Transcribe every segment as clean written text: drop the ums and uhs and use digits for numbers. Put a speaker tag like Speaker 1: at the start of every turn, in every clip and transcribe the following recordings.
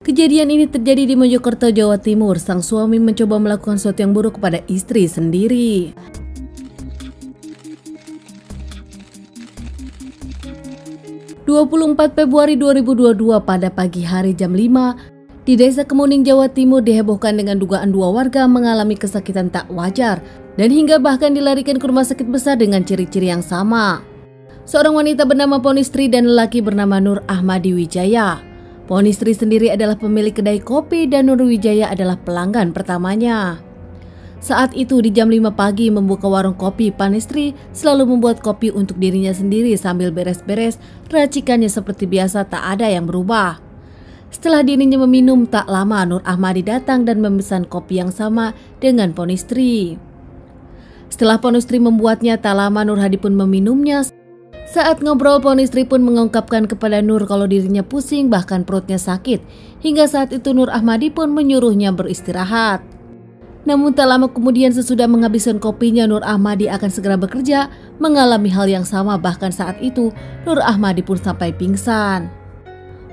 Speaker 1: Kejadian ini terjadi di Mojokerto, Jawa Timur. Sang suami mencoba melakukan sesuatu yang buruk kepada istri sendiri. Februari 2022 pada pagi hari jam 5 di Desa Kemuning, Jawa Timur dihebohkan dengan dugaan dua warga mengalami kesakitan tak wajar dan hingga bahkan dilarikan ke rumah sakit besar dengan ciri-ciri yang sama. Seorang wanita bernama Ponistri dan lelaki bernama Nur Ahmadi Wijaya. Ponistri sendiri adalah pemilik kedai kopi dan Nur Wijaya adalah pelanggan pertamanya. Saat itu di jam 5 pagi membuka warung kopi, Ponistri selalu membuat kopi untuk dirinya sendiri sambil beres-beres racikannya seperti biasa, tak ada yang berubah. Setelah dirinya meminum tak lama Nur Ahmadi datang dan memesan kopi yang sama dengan Ponistri. Setelah Ponistri membuatnya tak lama Nur Hadi pun meminumnya. Saat ngobrol, Ponistri pun mengungkapkan kepada Nur kalau dirinya pusing bahkan perutnya sakit. Hingga saat itu Nur Ahmadi pun menyuruhnya beristirahat. Namun tak lama kemudian sesudah menghabiskan kopinya, Nur Ahmadi akan segera bekerja mengalami hal yang sama. Bahkan saat itu Nur Ahmadi pun sampai pingsan.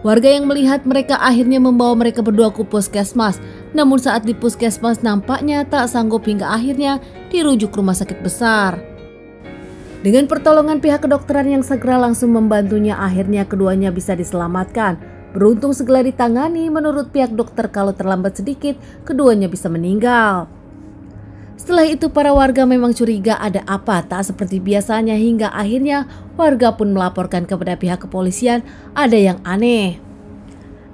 Speaker 1: Warga yang melihat mereka akhirnya membawa mereka berdua ke puskesmas. Namun saat di puskesmas nampaknya tak sanggup hingga akhirnya dirujuk ke rumah sakit besar. Dengan pertolongan pihak kedokteran yang segera langsung membantunya, akhirnya keduanya bisa diselamatkan. Beruntung segera ditangani, menurut pihak dokter kalau terlambat sedikit keduanya bisa meninggal. Setelah itu para warga memang curiga ada apa tak seperti biasanya hingga akhirnya warga pun melaporkan kepada pihak kepolisian ada yang aneh.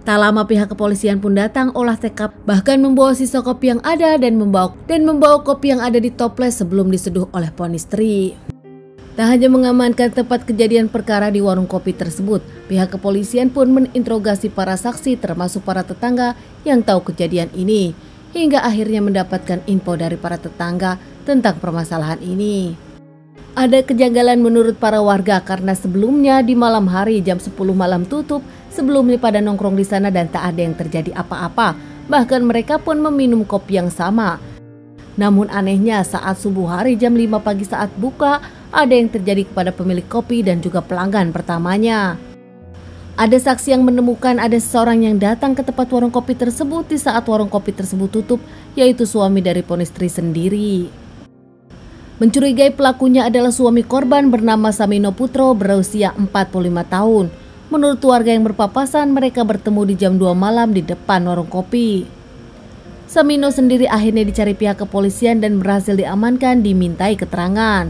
Speaker 1: Tak lama pihak kepolisian pun datang olah TKP, bahkan membawa sisa kopi yang ada dan membawa kopi yang ada di toples sebelum diseduh oleh Ponistri. Tak hanya mengamankan tempat kejadian perkara di warung kopi tersebut, pihak kepolisian pun menginterogasi para saksi termasuk para tetangga yang tahu kejadian ini, hingga akhirnya mendapatkan info dari para tetangga tentang permasalahan ini. Ada kejanggalan menurut para warga karena sebelumnya di malam hari jam 10 malam tutup, sebelumnya pada nongkrong di sana dan tak ada yang terjadi apa-apa, bahkan mereka pun meminum kopi yang sama. Namun anehnya saat subuh hari jam 5 pagi saat buka, ada yang terjadi kepada pemilik kopi dan juga pelanggan pertamanya. Ada saksi yang menemukan ada seseorang yang datang ke tempat warung kopi tersebut di saat warung kopi tersebut tutup, yaitu suami dari Ponistri sendiri. Mencurigai pelakunya adalah suami korban bernama Samino Putro berusia 45 tahun. Menurut warga yang berpapasan, mereka bertemu di jam 2 malam di depan warung kopi. Samino sendiri akhirnya dicari pihak kepolisian dan berhasil diamankan, dimintai keterangan.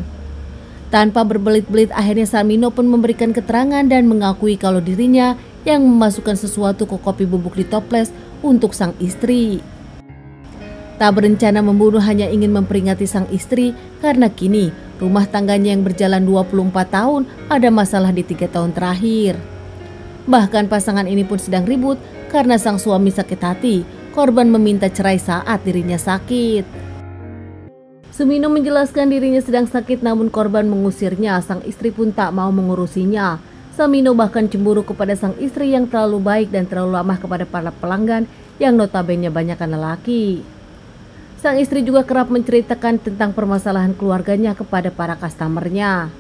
Speaker 1: Tanpa berbelit-belit akhirnya Samino pun memberikan keterangan dan mengakui kalau dirinya yang memasukkan sesuatu ke kopi bubuk di toples untuk sang istri. Tak berencana membunuh, hanya ingin memperingati sang istri karena kini rumah tangganya yang berjalan 24 tahun ada masalah di 3 tahun terakhir. Bahkan pasangan ini pun sedang ribut karena sang suami sakit hati. Korban meminta cerai saat dirinya sakit. Sumino menjelaskan dirinya sedang sakit namun korban mengusirnya. Sang istri pun tak mau mengurusinya. Samino bahkan cemburu kepada sang istri yang terlalu baik dan terlalu ramah kepada para pelanggan yang notabene banyakkan lelaki. Sang istri juga kerap menceritakan tentang permasalahan keluarganya kepada para customernya.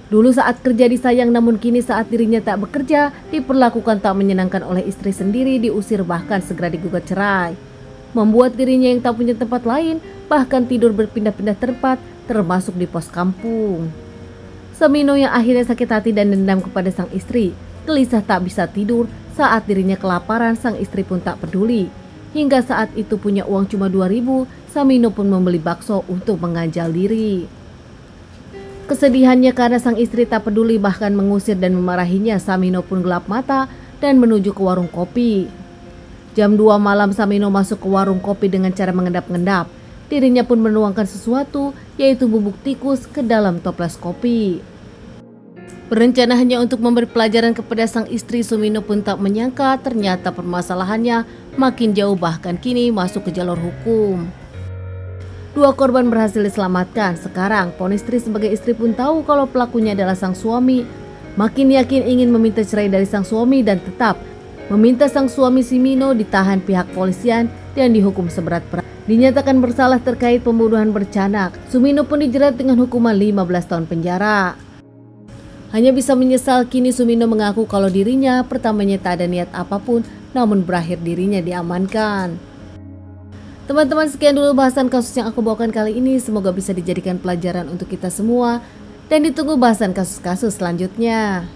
Speaker 1: Dulu saat kerja disayang, namun kini saat dirinya tak bekerja diperlakukan tak menyenangkan oleh istri sendiri, diusir bahkan segera digugat cerai. Membuat dirinya yang tak punya tempat lain, bahkan tidur berpindah-pindah tempat termasuk di pos kampung. Samino yang akhirnya sakit hati dan dendam kepada sang istri, gelisah tak bisa tidur saat dirinya kelaparan. Sang istri pun tak peduli. Hingga saat itu punya uang cuma 2.000, Samino pun membeli bakso untuk mengganjal diri. Kesedihannya karena sang istri tak peduli bahkan mengusir dan memarahinya, Samino pun gelap mata dan menuju ke warung kopi. Jam 2 malam Samino masuk ke warung kopi dengan cara mengendap-endap. Dirinya pun menuangkan sesuatu, yaitu bubuk tikus ke dalam toples kopi. Berencana hanya untuk memberi pelajaran kepada sang istri, Sumino pun tak menyangka ternyata permasalahannya makin jauh bahkan kini masuk ke jalur hukum. 2 korban berhasil diselamatkan. Sekarang Ponistri sebagai istri pun tahu kalau pelakunya adalah sang suami. Makin yakin ingin meminta cerai dari sang suami dan tetap meminta sang suami Sumino ditahan pihak polisian dan dihukum seberat-berat. Dinyatakan bersalah terkait pembunuhan berencana. Sumino pun dijerat dengan hukuman 15 tahun penjara. Hanya bisa menyesal kini Sumino mengaku kalau dirinya pertamanya tak ada niat apapun namun berakhir dirinya diamankan. Teman-teman, sekian dulu bahasan kasus yang aku bawakan kali ini. Semoga bisa dijadikan pelajaran untuk kita semua dan ditunggu bahasan kasus-kasus selanjutnya.